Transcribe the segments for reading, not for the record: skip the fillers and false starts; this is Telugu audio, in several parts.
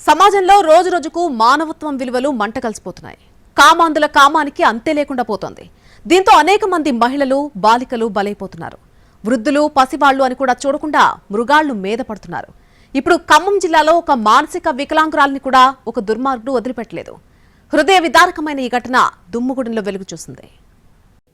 సమాజంలో రోజు రోజుకు మానవత్వం విలువలు మంట కలిసిపోతున్నాయి. కామాంధుల కామానికి అంతే లేకుండా పోతోంది. దీంతో అనేక మంది మహిళలు, బాలికలు బలైపోతున్నారు. వృద్ధులు, పసివాళ్లు అని కూడా చూడకుండా మృగాళ్లు మీద పడుతున్నారు. ఇప్పుడు ఖమ్మం జిల్లాలో ఒక మానసిక వికలాంగురాలిని కూడా ఒక దుర్మార్గుడు వదిలిపెట్టలేదు. హృదయ విదారకమైన ఈ ఘటన దుమ్ముగూడెంలో వెలుగు చూసింది.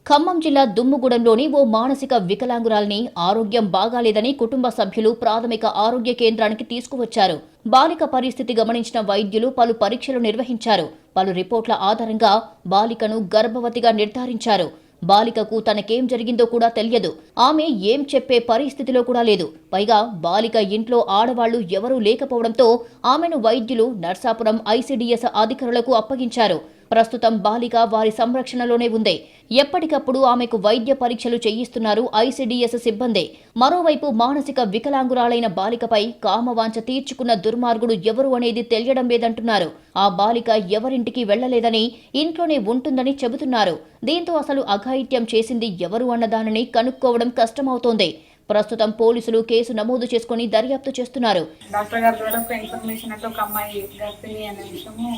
ఖమ్మం జిల్లా దుమ్ముగూడెంలోని ఓ మానసిక వికలాంగురాలిని ఆరోగ్యం బాగాలేదని కుటుంబ సభ్యులు ప్రాథమిక ఆరోగ్య కేంద్రానికి తీసుకువచ్చారు. బాలిక పరిస్థితి గమనించిన వైద్యులు పలు పరీక్షలు నిర్వహించారు. పలు రిపోర్ట్ల ఆధారంగా బాలికను గర్భవతిగా నిర్ధారించారు. బాలికకు తనకేం జరిగిందో కూడా తెలియదు. ఆమె ఏం చెప్పే పరిస్థితిలో కూడా లేదు. పైగా బాలిక ఇంట్లో ఆడవాళ్లు ఎవరూ లేకపోవడంతో ఆమెను వైద్యులు నర్సాపురం ఐసీడీఎస్ అధికారులకు అప్పగించారు. ప్రస్తుతం బాలిక వారి సంరక్షణలోనే ఉంది. ఎప్పటికప్పుడు ఆమెకు వైద్య పరీక్షలు చేయిస్తున్నారు ఐసీడీఎస్ సిబ్బంది. మరోవైపు మానసిక వికలాంగురాలైన బాలికపై కామవాంఛ తీర్చుకున్న దుర్మార్గుడు ఎవరు అనేది తెలియడం లేదంటున్నారు. ఆ బాలిక ఎవరింటికి వెళ్లలేదని, ఇంట్లోనే ఉంటుందని చెబుతున్నారు. దీంతో అసలు అఘాయిత్యం చేసింది ఎవరు అన్నదానిని కనుక్కోవడం కష్టమవుతోంది. ప్రస్తుతం పోలీసులు కేసు నమోదు చేసుకుని దర్యాప్తు చేస్తున్నారు. డాక్టర్ గారి ద్వారా ఒక ఇన్ఫర్మేషన్ అంటే ఒక అమ్మాయి గర్భిణి అనే విషయము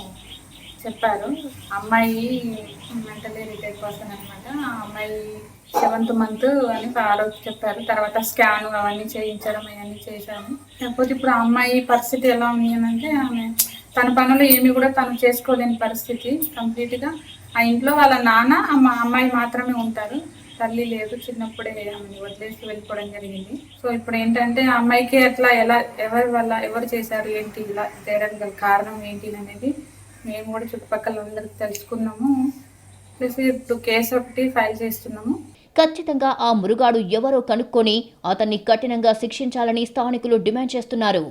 చెప్పారు. అమ్మాయి మెంటలీ రిటైర్డ్ పర్సన్ అనమాట. ఆ అమ్మాయి 7th month అని ఆ రోజు చెప్పారు. తర్వాత స్కాన్ అవన్నీ చేయించడం అవన్నీ చేశాము. కాకపోతే ఇప్పుడు ఆ అమ్మాయి పరిస్థితి ఎలా ఉంది అని అంటే, ఆమె తన పనులు ఏమి కూడా తను చేసుకోలేని పరిస్థితి కంప్లీట్గా. ఆ ఇంట్లో వాళ్ళ నాన్న అమ్మాయి మాత్రమే ఉంటారు. తల్లి లేదు. చిన్నప్పుడే ఆమెను వదిలేసి వెళ్ళిపోవడం జరిగింది. సో ఇప్పుడు ఏంటంటే ఆ అమ్మాయికి అట్లా ఎవరు చేశారు, ఏంటి ఇలా చేయడానికి గల కారణం ఏంటి అనేది మేము కూడా చుట్టుపక్కల అందరికి తెలుసుకున్నాము. ప్లస్ ఇప్పుడు కేసు ఒకటి ఫైల్ చేస్తున్నాము. ఖచ్చితంగా ఆ మృగాడు ఎవరో కనుక్కొని అతన్ని కఠినంగా శిక్షించాలని స్థానికులు డిమాండ్ చేస్తున్నారు.